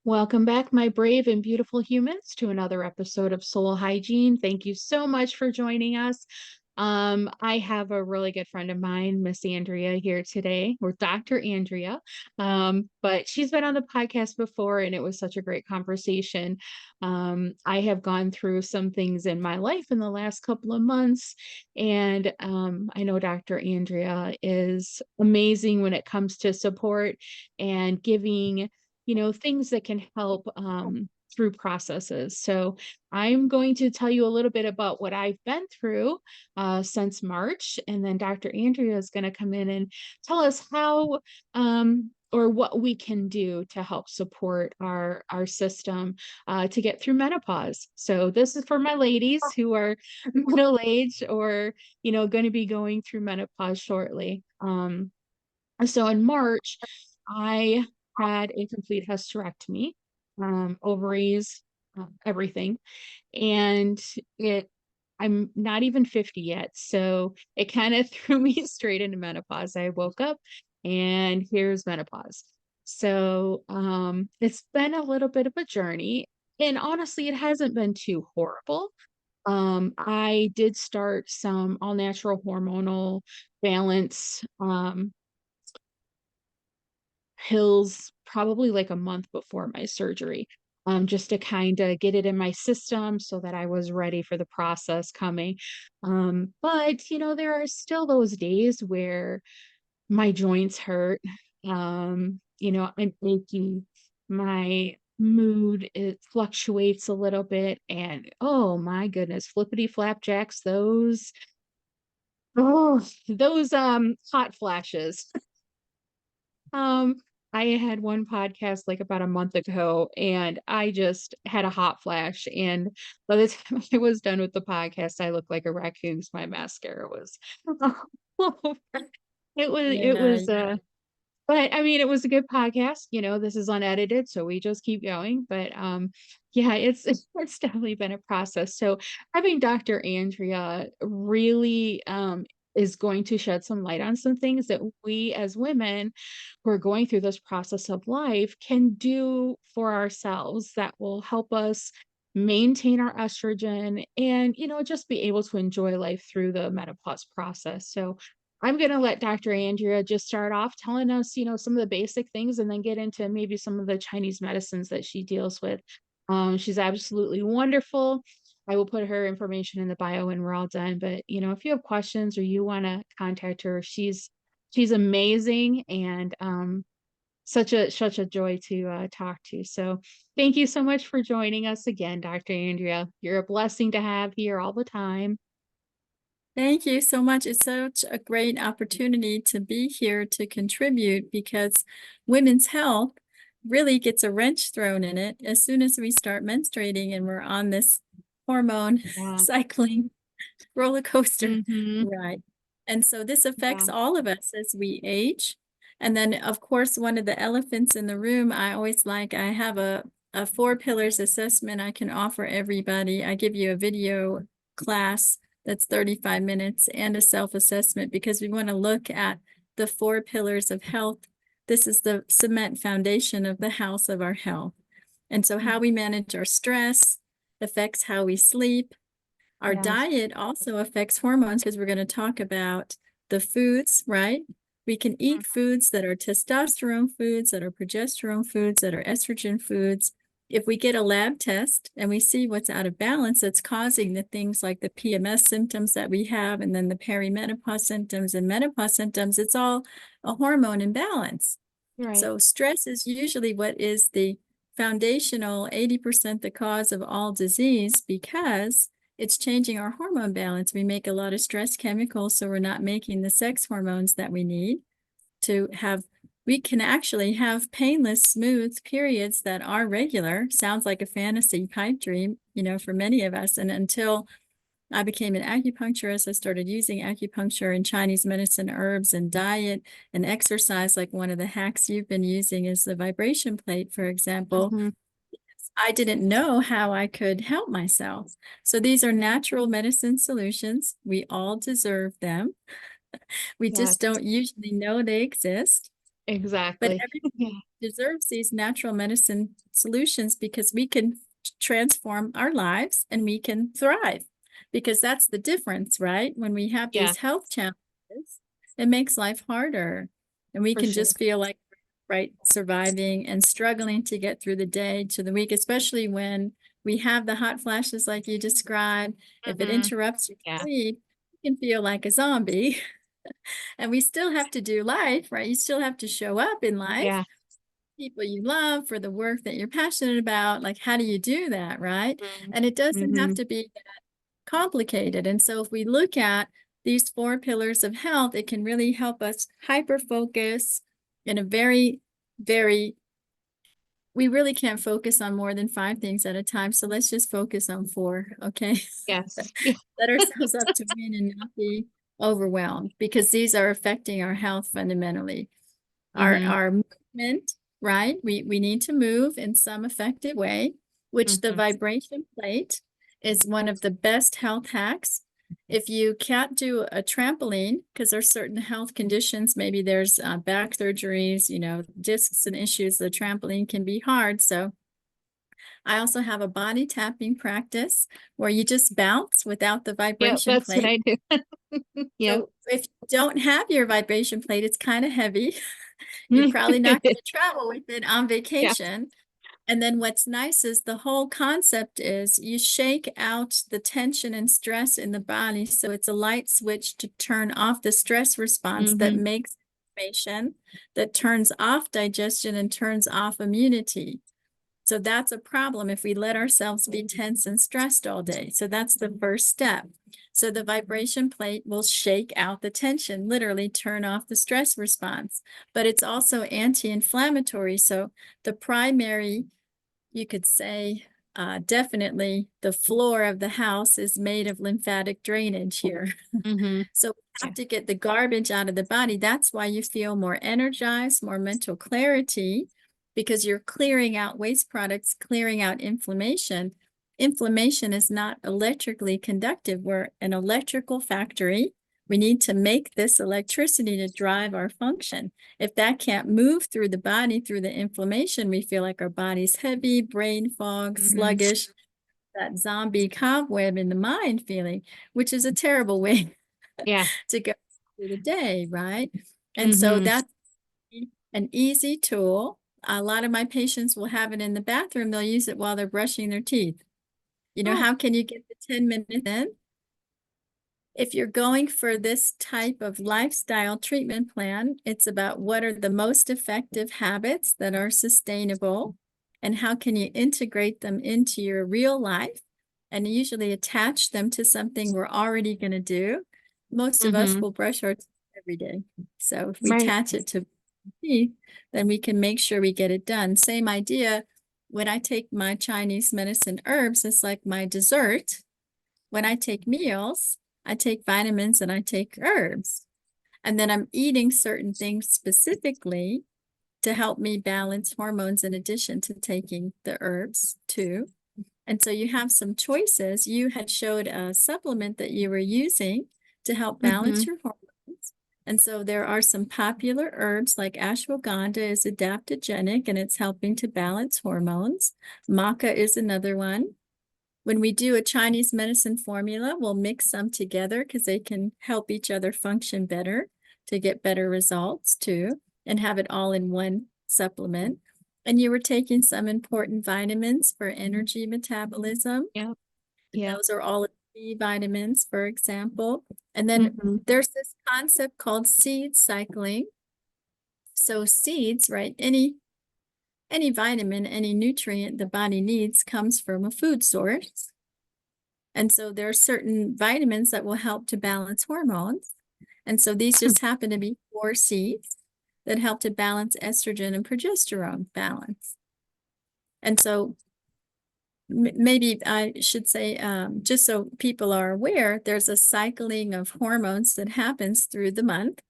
Welcome back, my brave and beautiful humans, to another episode of Soul Hygiene. Thank you so much for joining us. I have a really good friend of mine, Miss Andrea, here today, or Dr. Andrea. But she's been on the podcast before, and it was such a great conversation. I have gone through some things in my life in the last couple of months, and I know Dr. Andrea is amazing when it comes to support and giving things that can help through processes. So I'm going to tell you a little bit about what I've been through since March, and then Dr. Andrea is going to come in and tell us how or what we can do to help support our system to get through menopause. So this is for my ladies who are middle aged or going to be going through menopause shortly. So in March, I had a complete hysterectomy, ovaries, everything. And I'm not even 50 yet. So it kind of threw me straight into menopause. I woke up and here's menopause. So it's been a little bit of a journey. And honestly, it hasn't been too horrible. I did start some all natural hormonal balance pills probably like a month before my surgery, just to kind of get it in my system so that I was ready for the process coming. But, there are still those days where my joints hurt. I'm achy. My mood, it fluctuates a little bit. And oh my goodness, flippity flapjacks, those hot flashes. Um, I had one podcast like about a month ago, and I just had a hot flash. And by the time I was done with the podcast, I looked like a raccoon 'cause my mascara was all over. It Yeah, was but I mean it was a good podcast. This is unedited, so we just keep going. But yeah, it's definitely been a process. So having Dr. Andrea really is going to shed some light on some things that we as women who are going through this process of life can do for ourselves that will help us maintain our estrogen and just be able to enjoy life through the menopause process. So I'm going to let Dr. Andrea just start off telling us some of the basic things and then get into maybe some of the Chinese medicines that she deals with. She's absolutely wonderful. I will put her information in the bio when we're all done, but if you have questions or you want to contact her, she's amazing and such a joy to talk to. So thank you so much for joining us again, Dr. Andrea. You're a blessing to have here all the time. thank you so much. It's such a great opportunity to be here to contribute because women's health really gets a wrench thrown in it as soon as we start menstruating and we're on this hormone Yeah. cycling roller coaster Mm-hmm. ride. And so this Yeah. affects all of us as we age. And then, of course, one of the elephants in the room, I have a four pillars assessment I can offer everybody. I give you a video class that's 35 minutes and a self-assessment because we want to look at the four pillars of health. This is the cement foundation of the house of our health. And so how we manage our stress affects how we sleep. Our Yes. diet also affects hormones because we're going to talk about the foods, right? We can eat foods that are testosterone foods, that are progesterone foods, that are estrogen foods. If we get a lab test and we see what's out of balance that's causing the things like the PMS symptoms that we have, and then the perimenopause symptoms and menopause symptoms, it's all a hormone imbalance. Right. So stress is usually what is the foundational 80% the cause of all disease because it's changing our hormone balance. We make a lot of stress chemicals, so we're not making the sex hormones that we need to have. We can actually have painless, smooth periods that are regular. Sounds like a fantasy pipe dream, for many of us. And until I became an acupuncturist, I started using acupuncture and Chinese medicine, herbs, and diet and exercise. Like one of the hacks you've been using is the vibration plate, for example. Mm-hmm. I didn't know how I could help myself. So these are natural medicine solutions. We all deserve them. We Yes. just don't usually know they exist. But Exactly. every Yeah. deserves these natural medicine solutions because we can transform our lives and we can thrive. Because that's the difference, right? When we have Yeah, these health challenges, it makes life harder. And we for can sure. just feel like, right, surviving and struggling to get through the day to the week, especially when we have the hot flashes like you described. If it Mhm. interrupts your Yeah, sleep, you can feel like a zombie. And we still have to do life, right? You still have to show up in life, yeah. people you love, for the work that you're passionate about. Like, how do you do that, right? Mhm. And it doesn't have Mhm. to be complicated. And so if we look at these four pillars of health, it can really help us hyper focus in a very, we really can't focus on more than five things at a time. So let's just focus on four, okay? Yes. Yeah. Set ourselves up to win and not be overwhelmed, because these are affecting our health fundamentally. Mhm. Our movement, right? We need to move in some effective way, which the Mhm. vibration plate is one of the best health hacks. If you can't do a trampoline, because there's certain health conditions, maybe there's back surgeries, discs and issues, the trampoline can be hard. So I also have a body tapping practice where you just bounce without the Yeah, vibration that's what plate. I do. Yep. So if you don't have your vibration plate, it's kind of heavy. You're probably not going to travel with it on Yeah. vacation. And then what's nice is the whole concept is you shake out the tension and stress in the body. So it's a light switch to turn off the stress response that Mhm. makes inflammation, that turns off digestion and turns off immunity. So that's a problem if we let ourselves be tense and stressed all day. So that's the first step. So the vibration plate will shake out the tension, literally turn off the stress response. But it's also anti-inflammatory. So the primary, you could say, definitely the floor of the house is made of lymphatic drainage here. Mhm. So we Yeah. have to get the garbage out of the body. That's why you feel more energized, more mental clarity, because you're clearing out waste products, clearing out inflammation. Inflammation is not electrically conductive. We're an electrical factory. We need to make this electricity to drive our function. If that can't move through the body, through the inflammation, we feel like our body's heavy, brain fog, Mhm. sluggish, that zombie cobweb in the mind feeling, which is a terrible way Yeah. to go through the day, right? And so Mhm. that's an easy tool. A lot of my patients will have it in the bathroom. They'll use it while they're brushing their teeth. Oh. How can you get the 10 minutes in? If you're going for this type of lifestyle treatment plan, it's about what are the most effective habits that are sustainable and how can you integrate them into your real life and usually attach them to something we're already going to do. Most of us Mhm. will brush our teeth every day. So if we Right. attach it to teeth, then we can make sure we get it done. Same idea. When I take my Chinese medicine herbs, it's like my dessert. When I take meals, I take vitamins and I take herbs. And then I'm eating certain things specifically to help me balance hormones in addition to taking the herbs too. And so you have some choices. You had showed a supplement that you were using to help balance Mhm. your hormones. And so there are some popular herbs like ashwagandha is adaptogenic and it's helping to balance hormones. Maca is another one. When we do a Chinese medicine formula, we'll mix some together because they can help each other function better to get better results too, and have it all in one supplement. And you were taking some important vitamins for energy metabolism. Yep. And Yep. those are all of the vitamins, for example. And then Mhm. there's this concept called seed cycling. So seeds, right? Any vitamin, any nutrient the body needs comes from a food source. And so there are certain vitamins that will help to balance hormones. And so these just happen to be 4 seeds that help to balance estrogen and progesterone balance. And so maybe I should say, just so people are aware, there's a cycling of hormones that happens through the month.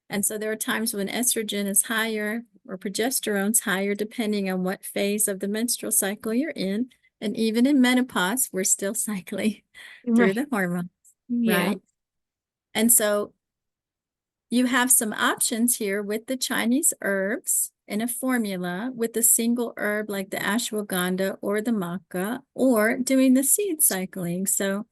And so there are times when estrogen is higher or progesterone's higher, depending on what phase of the menstrual cycle you're in. And even in menopause, we're still cycling through Right. the hormones, Yeah. right? And so you have some options here with the Chinese herbs in a formula with a single herb like the ashwagandha or the maca, or doing the seed cycling. So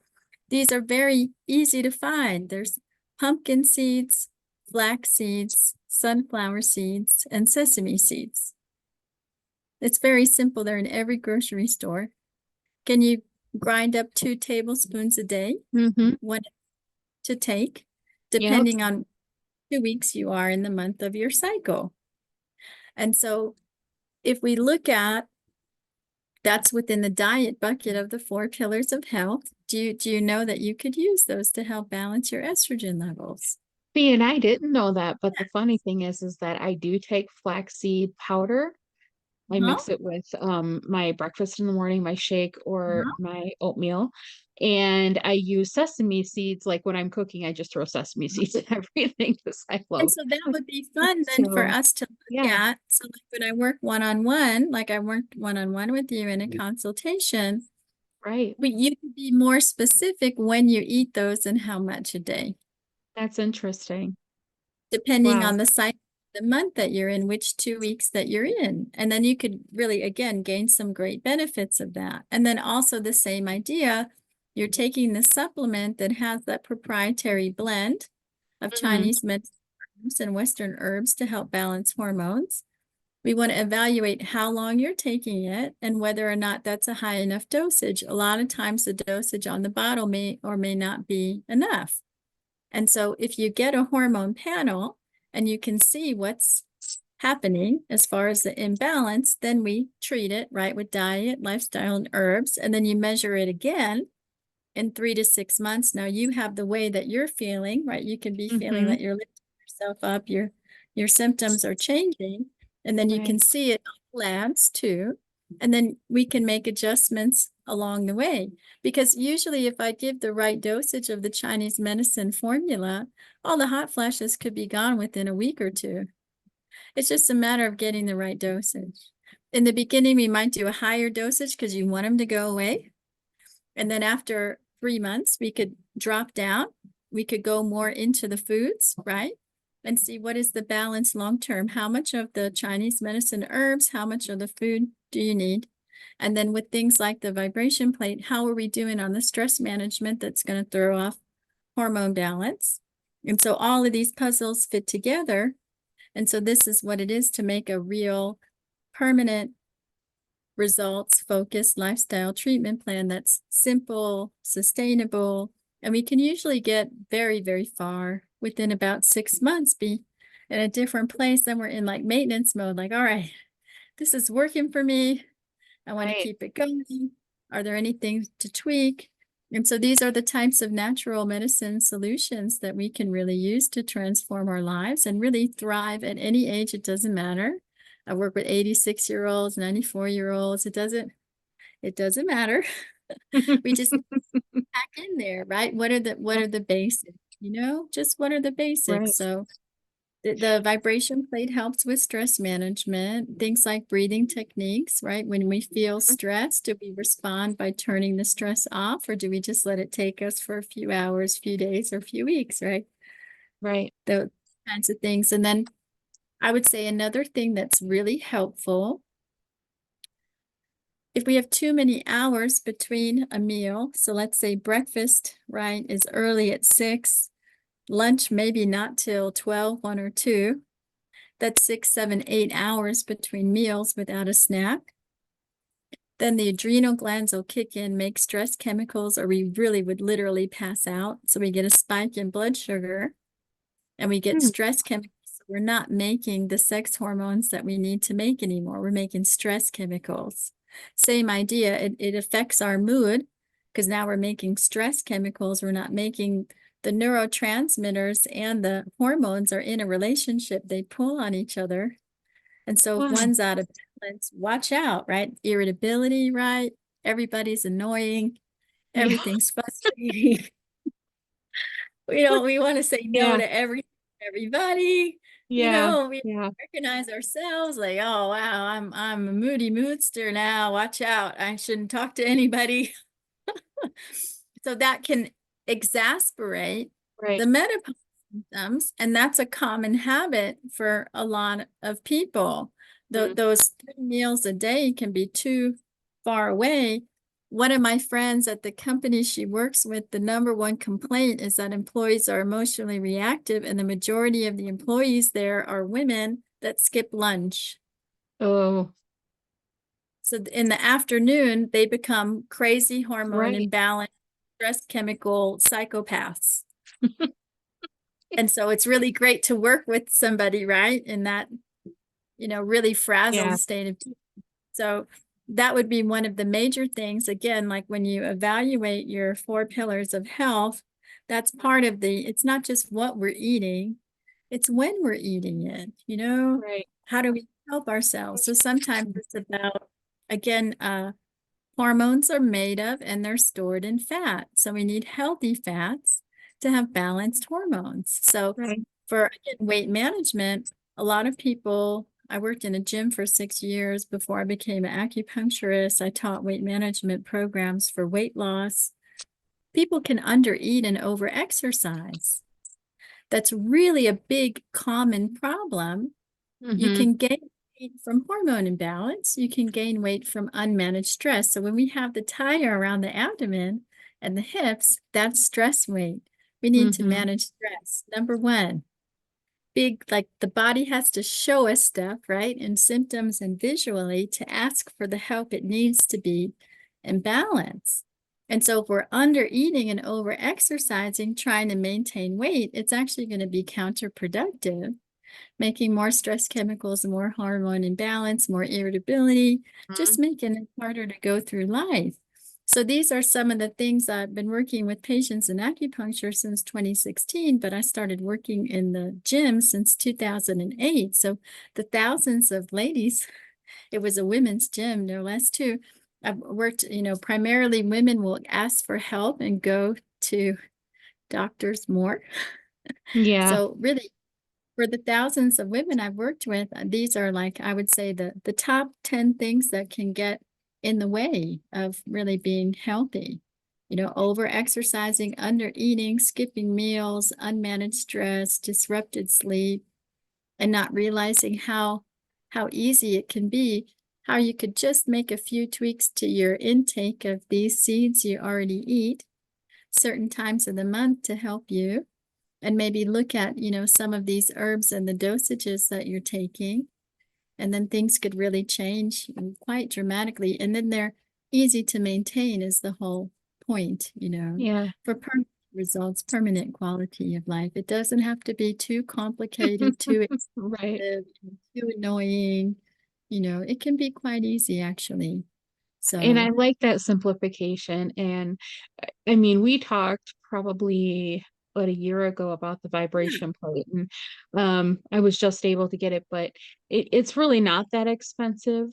these are very easy to find. There's pumpkin seeds, flax seeds, sunflower seeds, and sesame seeds. It's very simple. They're in every grocery store. Can you grind up 2 tablespoons a day? Mm-hmm. One to take, Yep. depending on 2 weeks you are in the month of your cycle. And so if we look at, that's within the diet bucket of the 4 pillars of health. Do you know that you could use those to help balance your estrogen levels? See, and I didn't know that, but the funny thing is that I do take flaxseed powder. I Huh? mix it with my breakfast in the morning, my shake or Uh-huh. my oatmeal. And I use sesame seeds. Like when I'm cooking, I just throw sesame seeds in everything because I And love. so that would be fun then for So us to look yeah, at. So like when I work one-on-one, like I worked one-on-one with you in a consultation, right. you can be more specific when you eat those and how much a day, That's interesting. depending Wow. on the cycle, the month that you're in, which 2 weeks that you're in. And then you could really, again, gain some great benefits of that. And then also the same idea, you're taking the supplement that has that proprietary blend of Hmm. Chinese medicine and Western herbs to help balance hormones. We want to evaluate how long you're taking it and whether or not that's a high enough dosage. A lot of times the dosage on the bottle may or may not be enough. And so if you get a hormone panel and you can see what's happening as far as the imbalance, then we treat it right with diet, lifestyle, and herbs. And then you measure it again in 3 to 6 months. Now you have the way that you're feeling, right? You can be feeling Hmm. that you're lifting yourself up, your symptoms are changing, and then you Right. can see it on labs too. And then we can make adjustments along the way. Because usually if I give the right dosage of the Chinese medicine formula, all the hot flashes could be gone within a week or two. It's just a matter of getting the right dosage. In the beginning, we might do a higher dosage because you want them to go away. And then after 3 months, we could drop down. We could go more into the foods, right? And see what is the balance long term. How much of the Chinese medicine herbs, how much of the food do you need? And then with things like the vibration plate, how are we doing on the stress management that's going to throw off hormone balance? And so all of these puzzles fit together. And so this is what it is to make a real permanent results focused lifestyle treatment plan that's simple, sustainable, and we can usually get very, very far within about 6 months, be in a different place. Then we're in like maintenance mode, like, all right, this is working for me. I want to Right. keep it going. Are there any things to tweak? And so these are the types of natural medicine solutions that we can really use to transform our lives and really thrive at any age. It doesn't matter. I work with 86-year-olds, 94-year-olds. It doesn't matter. We just pack in there, right? What are the basics? Just what are the basics? Right. So the vibration plate helps with stress management, things like breathing techniques, right? When we feel stressed, do we respond by turning the stress off, or do we just let it take us for a few hours, few days, or few weeks, right? Right. Those kinds of things. And then I would say another thing that's really helpful, if we have too many hours between a meal, so let's say breakfast, right, is early at 6, lunch maybe not till 12, 1 or 2, that's 6, 7, 8 hours between meals without a snack. Then the adrenal glands will kick in, make stress chemicals, or we really would literally pass out. So we get a spike in blood sugar and we get Hmm. stress chemicals. So we're not making the sex hormones that we need to make anymore. We're making stress chemicals. Same idea. It affects our mood because now we're making stress chemicals. We're not making the neurotransmitters, and the hormones are in a relationship. They pull on each other. And so if Wow. one's out of balance, watch out, right? Irritability, right? Everybody's annoying. Yeah. Everything's frustrating. We want to say no Yeah. to everybody. Yeah. We Yeah. recognize ourselves like, oh wow, I'm a moody moodster now. Watch out. I shouldn't talk to anybody. So that can exasperate Right. the menopause. symptoms, and that's a common habit for a lot of people. Mm. Those 3 meals a day can be too far away. One of my friends at the company she works with, the number one complaint is that employees are emotionally reactive, and the majority of the employees there are women that skip lunch. Oh, So in the afternoon, they become crazy hormone right. imbalance, stress chemical psychopaths. And so it's really great to work with somebody, right? In that, really frazzled Yeah, state of. So that would be one of the major things. Again, like when you evaluate your 4 pillars of health, that's part of it's not just what we're eating, it's when we're eating it, right. how do we help ourselves? So sometimes it's about, again, hormones are made of and they're stored in fat. So we need healthy fats to have balanced hormones. So Right. for again, weight management, a lot of people, I worked in a gym for 6 years before I became an acupuncturist. I taught weight management programs for weight loss. People can undereat and overexercise. That's really a big common problem. You Mm-hmm. can gain weight from hormone imbalance. You can gain weight from unmanaged stress. So when we have the tire around the abdomen and the hips, that's stress weight. We need to Mm-hmm. manage stress. Number one, big, like the body has to show us stuff, right? And symptoms and visually to ask for the help it needs to be in balance. And so if we're under eating and over exercising, trying to maintain weight, it's actually going to be counterproductive, making more stress chemicals, more hormone imbalance, more irritability, just making it harder to go through life. So these are some of the things I've been working with patients in acupuncture since 2016, but I started working in the gym since 2008. So the thousands of ladies, it was a women's gym, no less too. I've worked, primarily women will ask for help and go to doctors more. Yeah. So really, for the thousands of women I've worked with, these are like, I would say the top 10 things that can get in the way of really being healthy. Over exercising, under eating, skipping meals, unmanaged stress, disrupted sleep, and not realizing how easy it can be, how you could just make a few tweaks to your intake of these seeds you already eat certain times of the month to help you, and maybe look at, some of these herbs and the dosages that you're taking. And then things could really change quite dramatically. And then they're easy to maintain is the whole point, Yeah. for permanent results, permanent quality of life. It doesn't have to be too complicated, too Right. expensive, too annoying. It can be quite easy actually. And I So like that simplification. And I mean, we talked probably about a year ago about the yeah, vibration plate, and I was just able to get it, but it's really not that expensive,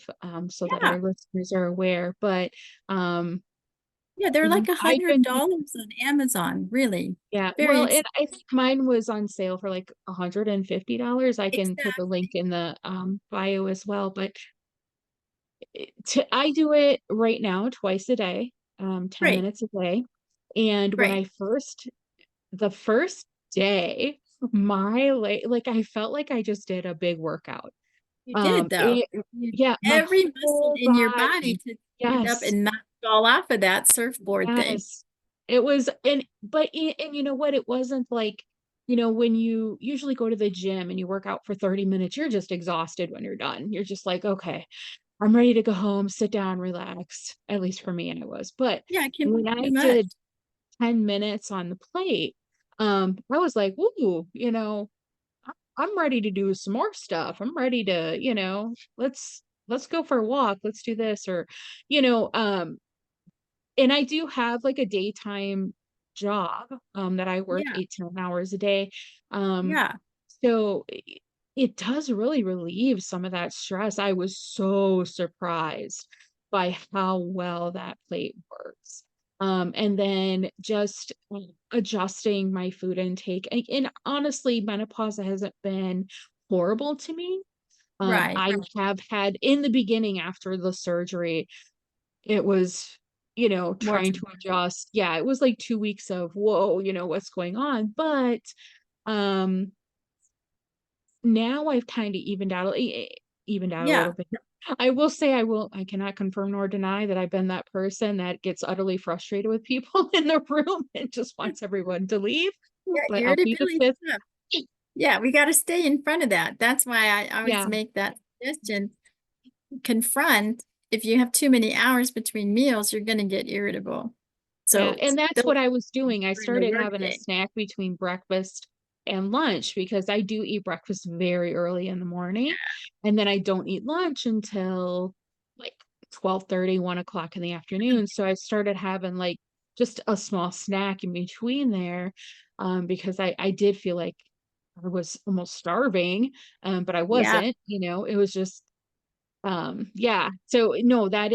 so that yeah, our listeners are aware. But yeah, they're like a I've hundred been, dollars on Amazon, really. yeah, Very well, I think mine was on sale for like $150. I can put the link exactly in the bio as well. But I do it right now twice a day, 10 great, minutes a day. And when great. I first the first day, my like I felt like I just did a big workout. You did though. It, You, yeah, my every muscle whole in your body body. to stand up Yes, and not fall off of that surfboard thing. yes. It was, and you know what? It wasn't like, when you usually go to the gym and you work out for 30 minutes, you're just exhausted when you're done. You're just like, okay, I'm ready to go home, sit down, relax. At least for me, I was. But Yeah, it can be when I too much. did 10 minutes on the plate, I was like, ooh, I'm ready to do some more stuff. I'm ready to, let's go for a walk. Let's do this. Or, you know, um, and I do have like a daytime job, that I work Yeah, 8 to 10 hours a day. Um, yeah, so it does really relieve some of that stress. I was so surprised by how well that plate works. And then just adjusting my food intake. And honestly, menopause hasn't been horrible to me. right. I have had in the beginning after the surgery, it was, More trying to dramatic. adjust. Yeah, it was like 2 weeks of, whoa, what's going on? But Um, Now I've kind of evened out a little Yeah. bit. I will say I cannot confirm nor deny that I've been that person that gets utterly frustrated with people in the room and just wants everyone to leave, Yeah, but I'll be the irritability fifth. stuff. Yeah, we got to stay in front of that. That's why I always Yeah, make that suggestion. Confront, if you have too many hours between meals, you're going to get irritable. yeah, So and that's those what I was doing. I during the started having a workday. snack between breakfast and lunch because I do eat breakfast very early in the morning, and then I don't eat lunch until like 12:30, 1 o'clock in the afternoon. So I started having like just a small snack in between there, because I did feel like I was almost starving, but I Yeah. wasn't, it was just, yeah. So no, that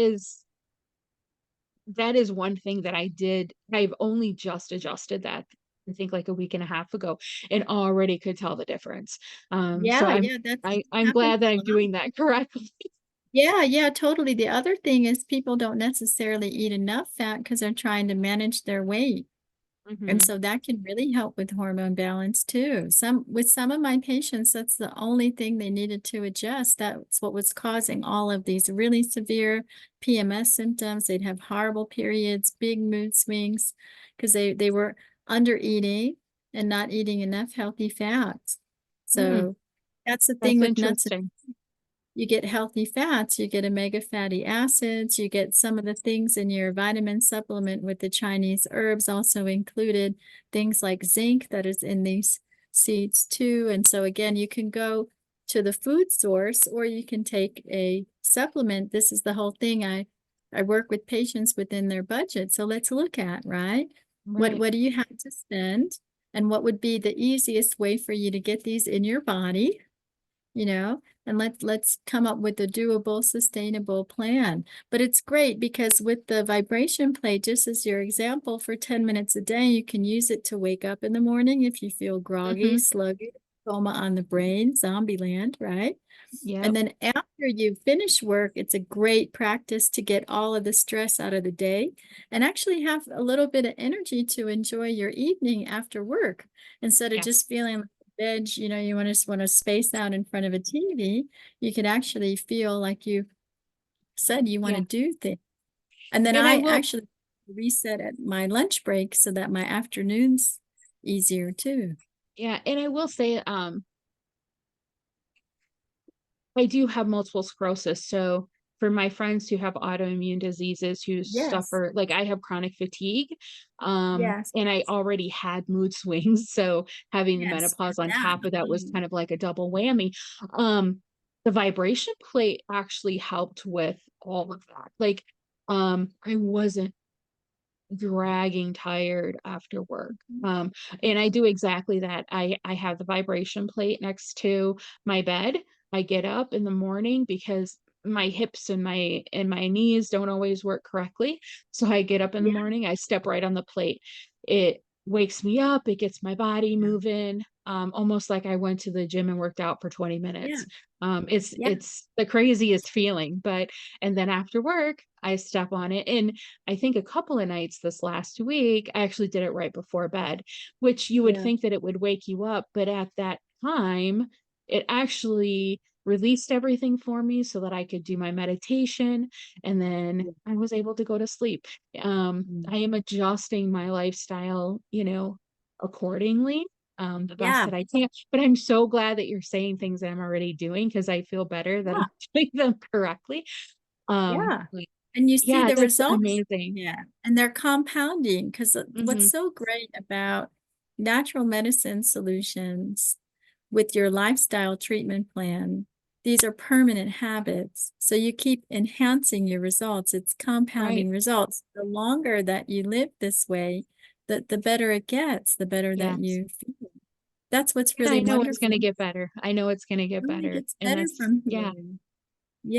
is one thing that I did. I've only just adjusted that, I think like a week and a half ago, and already could tell the difference. So Yeah, yeah, that's I'm happens glad that a I'm lot. doing that correctly. Yeah, yeah, totally. The other thing is people don't necessarily eat enough fat because they're trying to manage their weight. And Hmm. so that can really help with hormone balance too. Some of my patients, that's the only thing they needed to adjust. That's what was causing all of these really severe PMS symptoms. They'd have horrible periods, big mood swings, because they were under eating and not eating enough healthy fats. Mm, So that's the thing that's with nuts. interesting. You get healthy fats, you get omega fatty acids, you get some of the things in your vitamin supplement with the Chinese herbs also included, things like zinc that is in these seeds too. And so again, you can go to the food source or you can take a supplement. This is the whole thing. I work with patients within their budget. So let's look at, right? Right. What do you have to spend? And what would be the easiest way for you to get these in your body? And let's come up with a doable, sustainable plan. But it's great because with the vibration plate, just as your example, for 10 minutes a day, you can use it to wake up in the morning if you feel groggy, Hmm. sluggish, coma on the brain, zombie land, right? And Yep. then after you finish work, it's a great practice to get all of the stress out of the day and actually have a little bit of energy to enjoy your evening after work instead of Yes. just feeling like a veg, you just want to space out in front of a TV. You could actually feel like you said you want to Yeah. do things. And then And I I will, actually reset at my lunch break so that my afternoon's easier too. yeah, and I will say, I do have multiple sclerosis. So for my friends who have autoimmune diseases who Yes. suffer, like I have chronic fatigue, Yes. and I already had mood swings. So having the Yes. menopause on Yeah. top of that was kind of like a double whammy. Um, the vibration plate actually helped with all of that. Like, I wasn't dragging tired after work. And I do exactly that. I have the vibration plate next to my bed. I get up in the morning because my hips and my knees don't always work correctly. So I get up in the Yeah. morning, I step right on the plate. It wakes me up, it gets my body moving, almost like I went to the gym and worked out for 20 Yeah. minutes. It's Yeah. it's the craziest feeling, but and then after work, I step on it. And I think a couple of nights this last week, I actually did it right before bed, which you would Yeah. think that it would wake you up. But at that time, it actually released everything for me so that I could do my meditation. And then Yeah. I was able to go to sleep. Mm. I am adjusting my lifestyle, accordingly. The best Yeah. that I can. But I'm so glad that you're saying things that I'm already doing because I feel better that Yeah. I'm doing them correctly. Yeah. Like, And you see yeah, the that's results. amazing. Yeah. And they're compounding because what's Mhm. so great about natural medicine solutions with your lifestyle treatment plan, these are permanent habits. So you keep enhancing your results. It's Right. compounding results. The longer that you live this way, the better it gets, the better that Yes. you feel. That's what's And I really know it's gonna wonderful. get better. I know it's gonna get Only better. gets And better that's from yeah, here.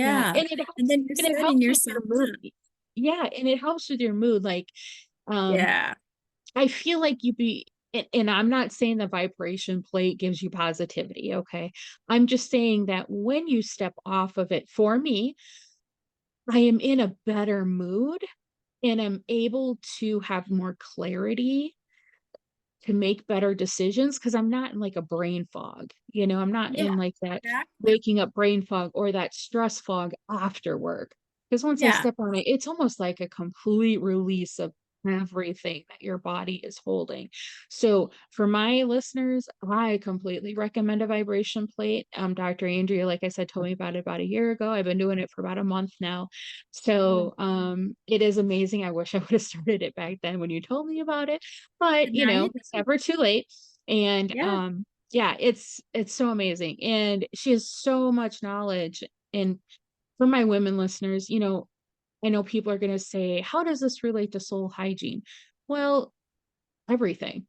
yeah. Yeah. And it And helps then you're and it setting helps with your yourself mood. up. Yeah, and it helps with your mood. Like, um, Yeah. I feel like and I'm not saying the vibration plate gives you positivity, okay? I'm just saying that when you step off of it, for me, I am in a better mood and I'm able to have more clarity to make better decisions because I'm not in like a brain fog. I'm not Yeah, in like that exactly. waking up brain fog or that stress fog after work. Because once I Yeah. step on it, it's almost like a complete release of everything that your body is holding. So for my listeners, I completely recommend a vibration plate. Dr. Andrea, like I said, told me about it about a year ago. I've been doing it for about a month now. Mm. So it is amazing. I wish I would have started it back then when you told me about it, but And now you it's know. never too late. And Yeah, yeah, it's so amazing. And she has so much knowledge. And for my women listeners, I know people are going to say, how does this relate to soul hygiene? Well, everything.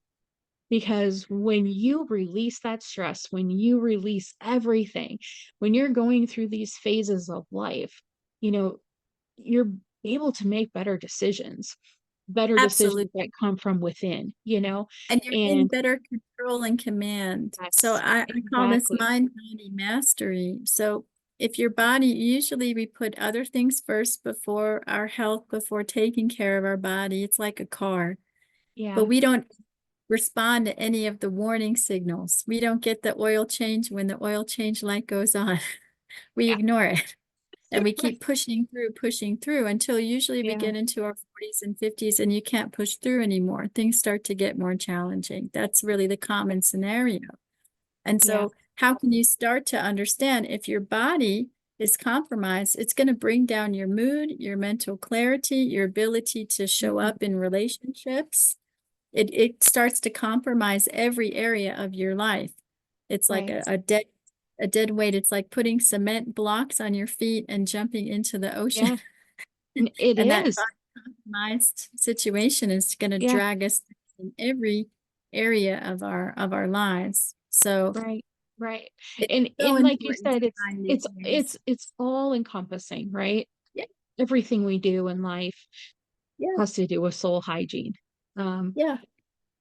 Because when you release that stress, when you release everything, when you're going through these phases of life, you know, you're able to make better decisions absolutely. that come from within, And you're in and better control and command. So yes, I call this exactly. mind body mastery. So if your body, usually we put other things first before our health, before taking care of our body. It's like a car, but Yeah, we don't respond to any of the warning signals. We don't get the oil change when the oil change light goes on. We yeah, ignore it. And we right. keep pushing through until usually we Yeah, get into our 40s and 50s and you can't push through anymore. Things start to get more challenging. That's really the common scenario. And yeah, so, how can you start to understand if your body is compromised? It's going to bring down your mood, your mental clarity, your ability to show mhm, up in relationships. It starts to compromise every area of your life. It's like right. a dead weight. It's like putting cement blocks on your feet and jumping into the ocean. Yeah, it And that is. compromised situation is going to Yeah, drag us in every area of our lives. So right, right. it's so And like you important to said, it's find these it's ways. it's it's all encompassing, right? Yeah, Everything we do in life yeah, has to do with soul hygiene. Um, yeah.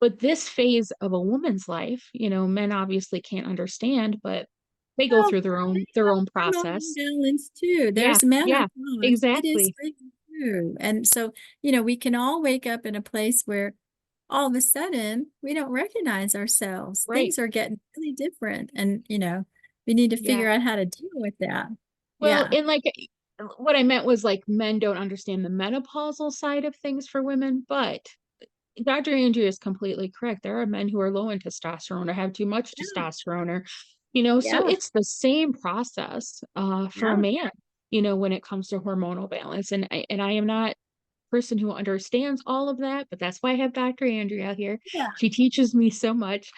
but this phase of a woman's life, men obviously can't understand, but they go Well, through their they own have hormone process. balance too. Yeah, There's yeah, menopause. It is exactly. freaking true. And so, we can all wake up in a place where all of a sudden we don't recognize ourselves. Right. Things are getting really different. And, we need to Yeah. figure out how to deal with that. Well, Yeah. and like what I meant was like men don't understand the menopausal side of things for women, but Dr. Andrea is completely correct. There are men who are low in testosterone or have too much Yeah. testosterone or, so Yeah. it's the same process for a Yeah. man, when it comes to hormonal balance. And I am not person who understands all of that, but that's why I have Dr. Andrea here. Yeah. She teaches me so much.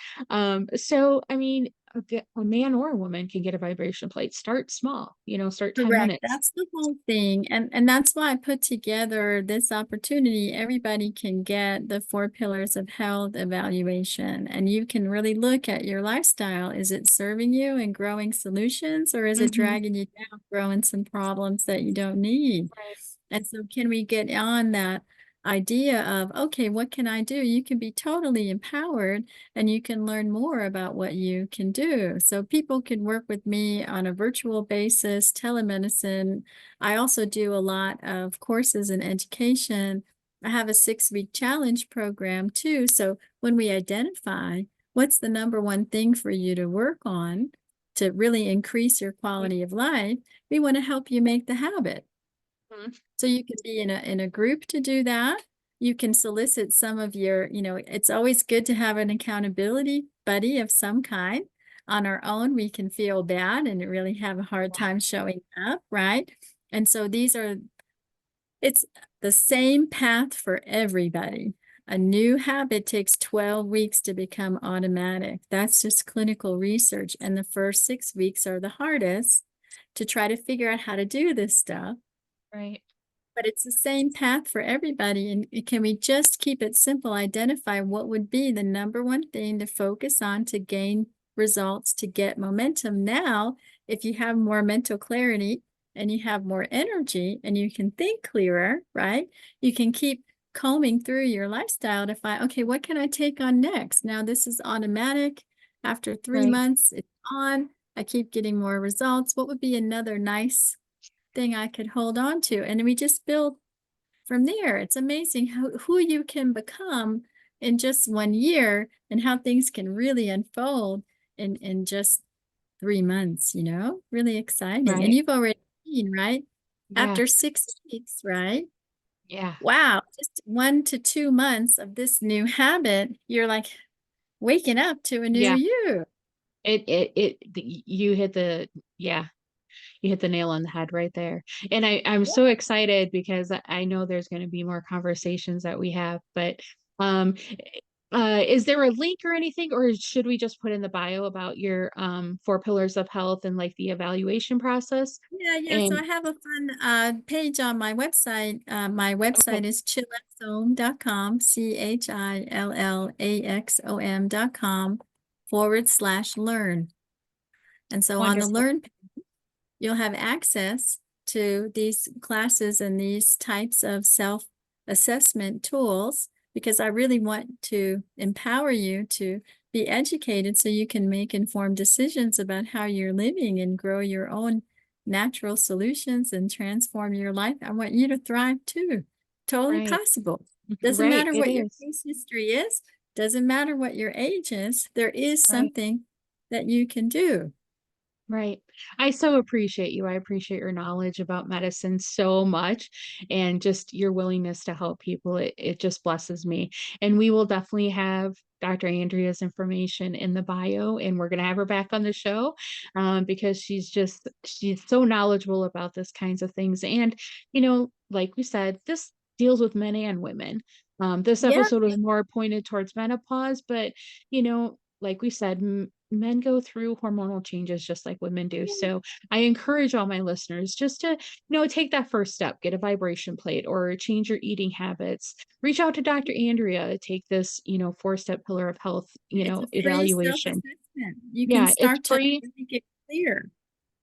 So I mean, a man or a woman can get a vibration plate. Start small, start 10 Correct. minutes. That's the whole thing. And that's why I put together this opportunity. Everybody can get the 4 pillars of health evaluation, and you can really look at your lifestyle. Is it serving you and growing solutions, or is it Hmm. dragging you down, growing some problems that you don't need? Right, And so, can we get on that idea of, okay, what can I do? You can be totally empowered and you can learn more about what you can do. So, people can work with me on a virtual basis, telemedicine. I also do a lot of courses in education. I have a 6 week challenge program too. So, when we identify what's the number one thing for you to work on to really increase your right. quality of life, we want to help you make the habit. Mhm. So you can be in a group to do that. You can solicit some of your, it's always good to have an accountability buddy of some kind. On our own, we can feel bad and really have a hard time showing up, right? And so it's the same path for everybody. A new habit takes 12 weeks to become automatic. That's just clinical research. And the first 6 weeks are the hardest to try to figure out how to do this stuff. Right. But it's the same path for everybody. And can we just keep it simple? Identify what would be the number one thing to focus on to gain results, to get momentum. Now, if you have more mental clarity and you have more energy and you can think clearer, right? You can keep combing through your lifestyle to find, okay, what can I take on next? Now, this is automatic. After three Right. months, it's on. I keep getting more results. What would be another nice thing I could hold on to? And we just build from there. It's amazing who you can become in just 1 year and how things can really unfold in just 3 months, really exciting. And Right. you've already seen, right? Yeah. After 6 weeks, right? Yeah. Wow, just 1 to 2 months of this new habit, you're like waking up to a new Yeah. you. You hit the, yeah, you hit the nail on the head right there. And I'm so excited because I know there's going to be more conversations that we have, but um is there a link or anything, or should we just put in the bio about your 4 pillars of health and like the evaluation process? Yeah, yeah. So And I have a fun page on my website. My okay, website is chillaxome.com, chillaxom.com /learn. And so on the wonderful. learn, you'll have access to these classes and these types of self-assessment tools because I really want to empower you to be educated so you can make informed decisions about how you're living and grow your own natural solutions and transform your life. I want you to thrive too. Totally Right. possible. Doesn't Right. matter It what your is. case history is, doesn't matter what your age is, there is Right. something that you can do. Right. I so appreciate you. I appreciate your knowledge about medicine so much and just your willingness to help people. It just blesses me. And we will definitely have Dr. Andrea's information in the bio, and we're going to have her back on the show because she's so knowledgeable about this kinds of things. And, like we said, this deals with men and women. This Yeah. episode was more pointed towards menopause, but, like we said, men go through hormonal changes just like women do. So I encourage all my listeners just to, take that first step, get a vibration plate or change your eating habits. Reach out to Dr. Andrea, take this, 4-step pillar of health, It's a free evaluation. self-assessment. You can Yeah, it's start to free. make it clear.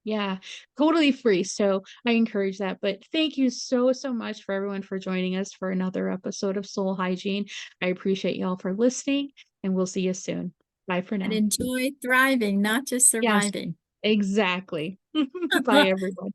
Yeah, totally free. So I encourage that. But thank you so, so much for everyone for joining us for another episode of Soul Hygiene. I appreciate y'all for listening, and we'll see you soon. Bye for And now. enjoy thriving, not just Yes, surviving. exactly. Bye, everyone.